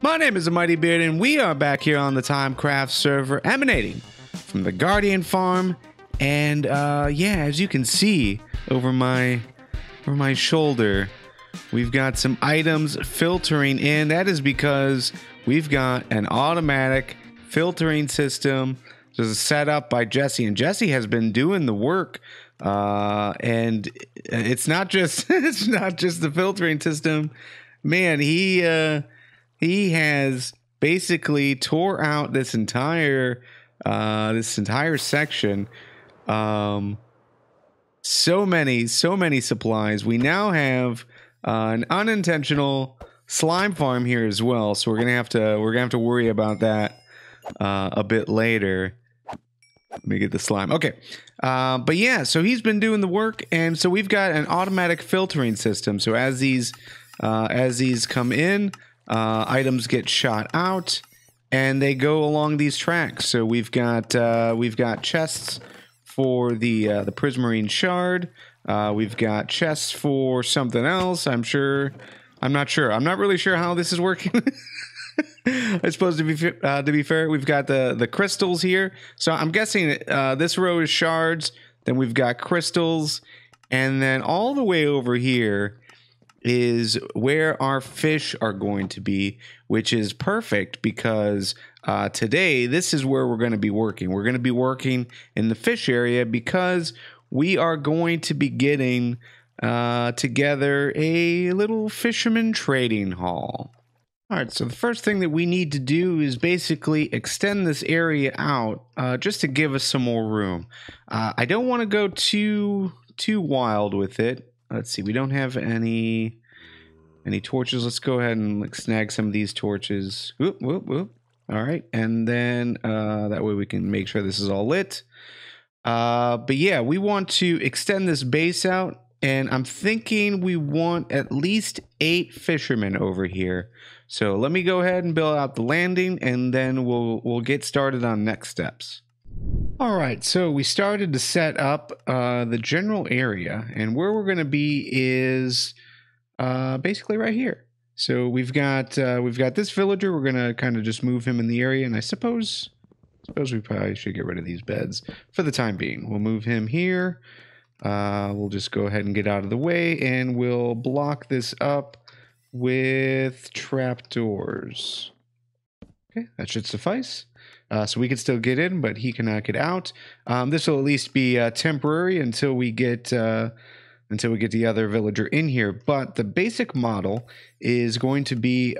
My name is the Mighty Beard, and we are back here on the TimeCraft server, emanating from the Guardian Farm. And yeah, as you can see over my shoulder, we've got some items filtering in. That is because we've got an automatic filtering system. This is set up by Jesse, and Jesse has been doing the work. And it's not just the filtering system, man. He has basically tore out this entire section. So many supplies. We now have an unintentional slime farm here as well, so we're gonna have to worry about that a bit later. Let me get the slime. Okay. But yeah, so he's been doing the work, and so we've got an automatic filtering system. So as these come in, items get shot out, and they go along these tracks. So we've got chests for the prismarine shard. We've got chests for something else. I'm not sure. I'm not really sure how this is working. I suppose to be fair, we've got the crystals here. So I'm guessing this row is shards. Then we've got crystals, and then all the way over here is where our fish are going to be, which is perfect because today this is where we're going to be working. We're going to be working in the fish area because we are going to be getting together a little fisherman trading hall. All right, so the first thing that we need to do is basically extend this area out just to give us some more room. I don't want to go too wild with it. Let's see, we don't have any torches. Let's go ahead and snag some of these torches. Whoop, whoop, whoop. All right, and then that way we can make sure this is all lit. But yeah, we want to extend this base out, and I'm thinking we want at least 8 fishermen over here. So let me go ahead and build out the landing, and then we'll get started on next steps. All right, so we started to set up the general area, and where we're going to be is basically right here. So we've got this villager. We're going to kind of just move him in the area, and I suppose we probably should get rid of these beds for the time being. We'll move him here. We'll just go ahead and get out of the way, and we'll block this up with trapdoors. Okay, that should suffice. So we can still get in, but he cannot get out. This will at least be temporary until we get the other villager in here. But the basic model is going to be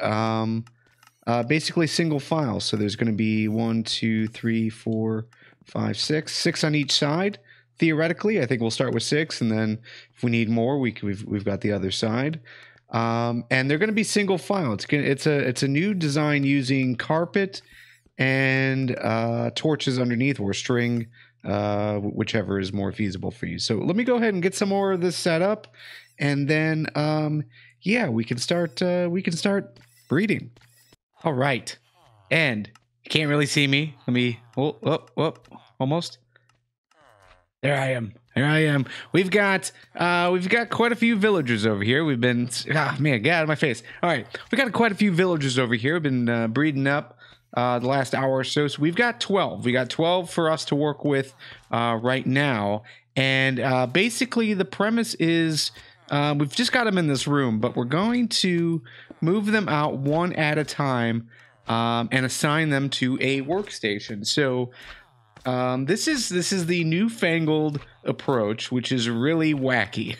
basically single file. So there's going to be 1, 2, 3, 4, 5, 6 on each side. Theoretically, I think we'll start with 6, and then if we need more, we've got the other side. And they're going to be single file. It's a new design using carpet and torches underneath, or string, whichever is more feasible for you. So let me go ahead and get some more of this set up, and then yeah, we can start breeding. All right, and you can't really see me. Let me almost. There I am. There I am. We've got quite a few villagers over here. We've been man, get out of my face. All right, we got quite a few villagers over here. We've been breeding up the last hour or so. So we've got 12. We got 12 for us to work with right now. And basically, the premise is we've just got them in this room, but we're going to move them out one at a time and assign them to a workstation. So. This is the newfangled approach, which is really wacky.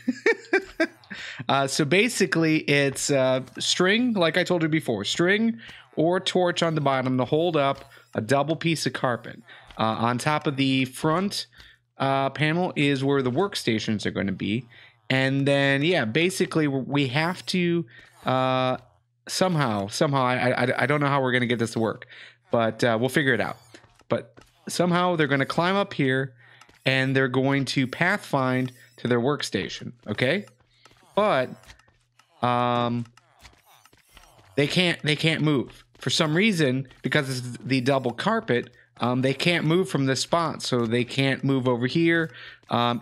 So basically, it's string, like I told you before, string or torch on the bottom to hold up a double piece of carpet. On top of the front panel is where the workstations are going to be. And then, yeah, basically, we have to somehow, I don't know how we're going to get this to work, but we'll figure it out. But somehow they're going to climb up here, and they're going to pathfind to their workstation, okay? But they can't move for some reason, because it's the double carpet. They can't move from this spot, so they can't move over here.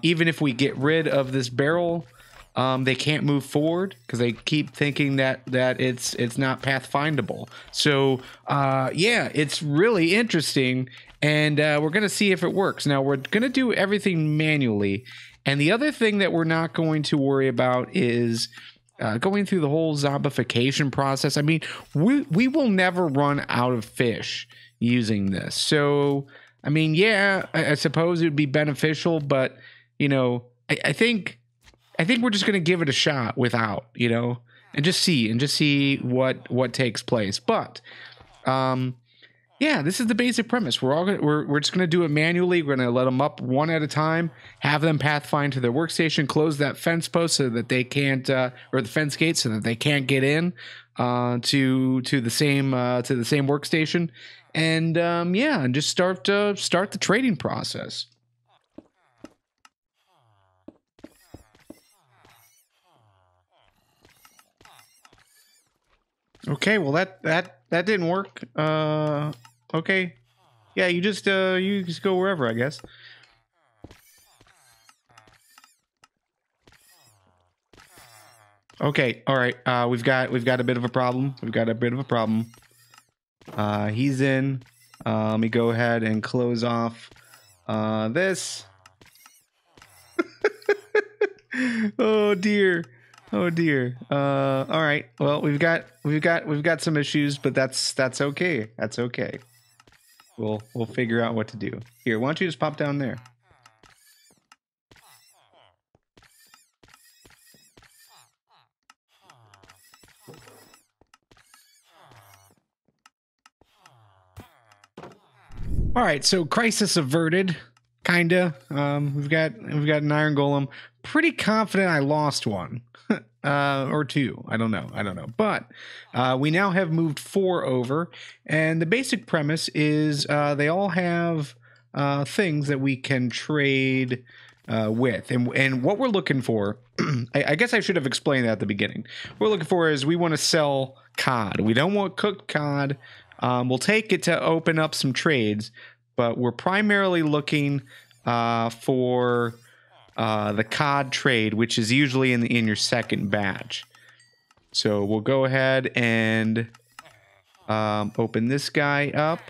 Even if we get rid of this barrel they can't move forward because they keep thinking that it's not pathfindable. So yeah, it's really interesting, and we're gonna see if it works. Now we're gonna do everything manually, and the other thing that we're not going to worry about is going through the whole zombification process. I mean, we will never run out of fish using this. So I mean, yeah, I suppose it would be beneficial, but you know, I think we're just gonna give it a shot without, you know, and just see what takes place. But yeah, this is the basic premise. We're just gonna do it manually. We're gonna let them up one at a time, have them pathfind to their workstation, close that fence post so that they can't, or the fence gate so that they can't get in to the same workstation, and yeah, and just start the trading process. Okay, well that didn't work. Okay. Yeah, you just go wherever, I guess. Okay, all right. We've got a bit of a problem. He's in. Let me go ahead and close off this. Oh dear. Oh dear. All right. Well, we've got some issues, but that's okay. That's okay. We'll figure out what to do. Here, why don't you just pop down there? All right, so crisis averted, kinda. We've got an iron golem. Pretty confident I lost one, or two. I don't know. But we now have moved 4 over, and the basic premise is they all have things that we can trade with, and what we're looking for. I guess I should have explained that at the beginning. What we're looking for is we want to sell cod. We don't want cooked cod. We'll take it to open up some trades, but we're primarily looking for the cod trade, which is usually in your second batch. So we'll go ahead and open this guy up,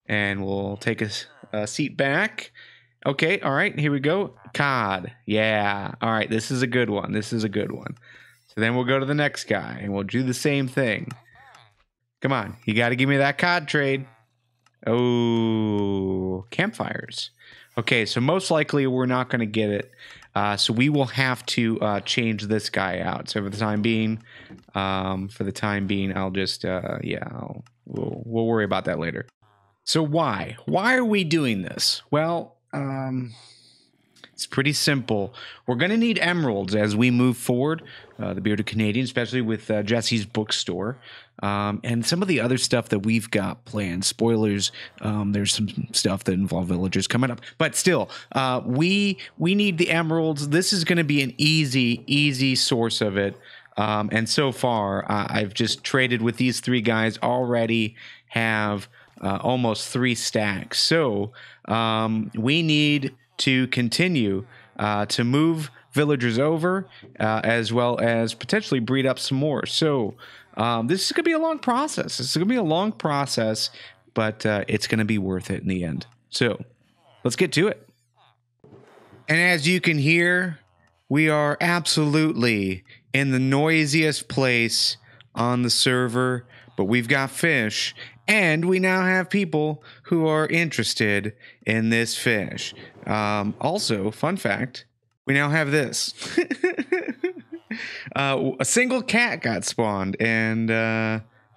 and we'll take a seat back. Okay, all right, here we go. Cod, yeah. All right, this is a good one. So then we'll go to the next guy, and we'll do the same thing. Come on, you got to give me that cod trade. Oh, campfires. Okay, so most likely we're not going to get it. So we will have to change this guy out. So for the time being, I'll just we'll worry about that later. So why are we doing this? Well, it's pretty simple. We're going to need emeralds as we move forward. The Bearded Canadian, especially with Jesse's bookstore. And some of the other stuff that we've got planned. Spoilers, there's some stuff that involve villagers coming up. But still, we need the emeralds. This is going to be an easy source of it. And so far, I've just traded with these 3 guys, already have almost 3 stacks. So we need to continue to move villagers over, as well as potentially breed up some more. So this is going to be a long process. But it's going to be worth it in the end. So let's get to it. And as you can hear, we are absolutely in the noisiest place on the server, but we've got fish, and we now have people who are interested in this fish. Also, fun fact, we now have this. A single cat got spawned, and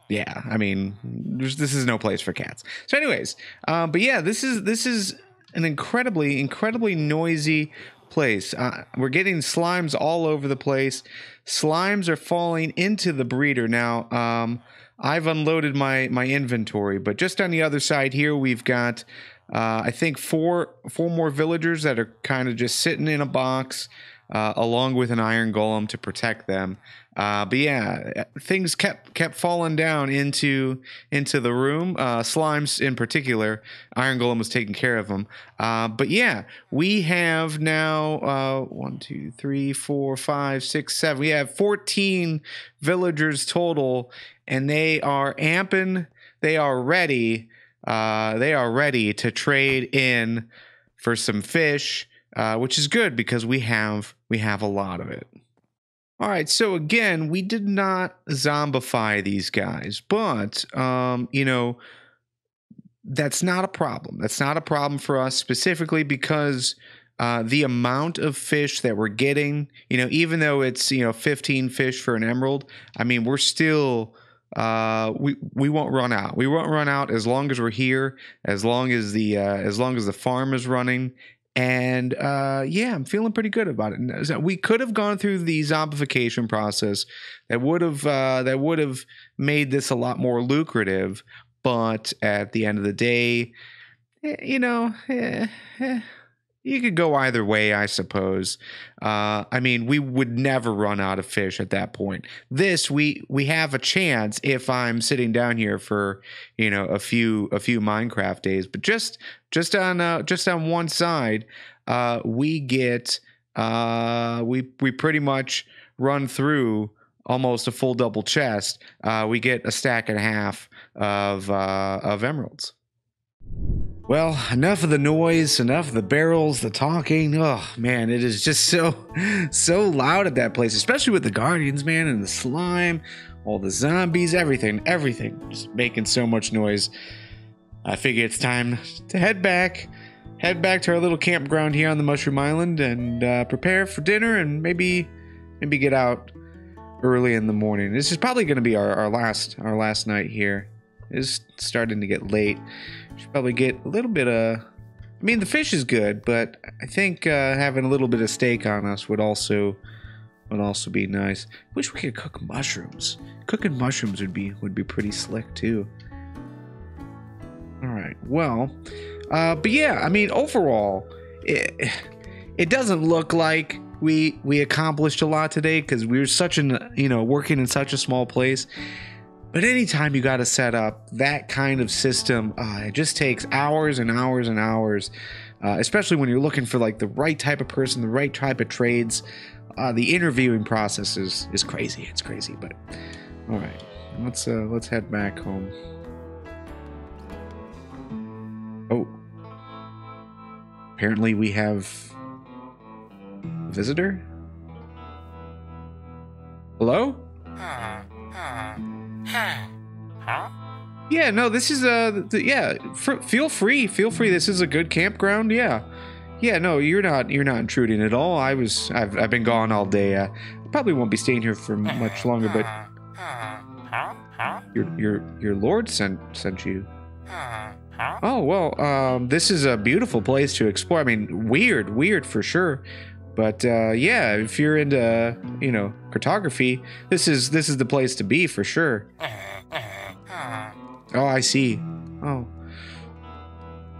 yeah, I mean, this is no place for cats. So anyways, but yeah, this is an incredibly noisy place. We're getting slimes all over the place. Slimes are falling into the breeder. Now, I've unloaded my inventory, but just on the other side here, we've got I think four more villagers that are kind of just sitting in a box. along with an iron golem to protect them. But yeah, things kept falling down into the room. Slimes in particular. Iron golem was taking care of them. But yeah, we have now 1, 2, 3, 4, 5, 6, 7. We have 14 villagers total, and they are amping. They are ready. They are ready to trade in for some fish, which is good because we have a lot of it. All right, so again, we did not zombify these guys, but you know, that's not a problem. That's not a problem for us specifically because the amount of fish that we're getting, you know, even though it's 15 fish for an emerald, I mean, we're still we won't run out. We won't run out as long as we're here, as long as the farm is running. And yeah, I'm feeling pretty good about it. We could have gone through the zombification process that would have made this a lot more lucrative. But at the end of the day, you know, you could go either way, I suppose. I mean, we would never run out of fish at that point. This we have a chance if I'm sitting down here for a few Minecraft days. But just on one side, we get we pretty much run through almost a full double chest. We get a stack and a half of emeralds. Well, enough of the noise, enough of the barrels, the talking. Oh man, it is just so loud at that place, especially with the guardians, man, and the slime, all the zombies, everything just making so much noise. I figure it's time to head back to our little campground here on the Mushroom Island and prepare for dinner and maybe get out early in the morning. This is probably going to be our last night here. It's starting to get late. Should probably get a little bit of. I mean, the fish is good, but I think having a little bit of steak on us would also be nice. Wish we could cook mushrooms. Cooking mushrooms would be pretty slick too. All right. Well, but yeah, I mean, overall, it doesn't look like we accomplished a lot today because we were working in such a small place. But anytime you got to set up that kind of system, it just takes hours and hours and hours, especially when you're looking for like the right type of person, the right type of trades. The interviewing process is crazy. It's crazy, but all right, let's head back home. Oh, apparently we have a visitor. Hello? Yeah, no, this is feel free. This is a good campground. Yeah, no, you're not intruding at all. I've been gone all day. I probably won't be staying here for much longer, but your lord sent you. Oh well, this is a beautiful place to explore. I mean, weird for sure. But yeah, if you're into cartography, this is the place to be for sure. Oh, I see. Oh,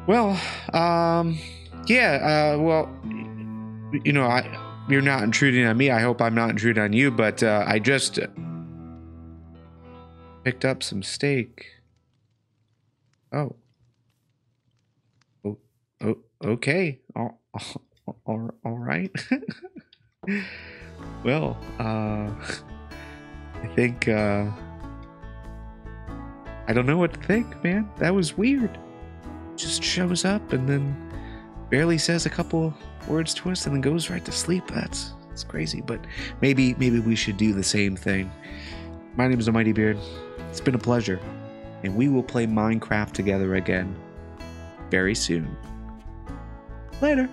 well, yeah. Well, you're not intruding on me. I hope I'm not intruding on you. But I just picked up some steak. Oh. Okay. All right. Well, I think I don't know what to think, man. That was weird. Just shows up and then barely says a couple words to us and then goes right to sleep. That's crazy, but maybe we should do the same thing. My name is Almighty Beard. It's been a pleasure, and we will play Minecraft together again very soon. Later.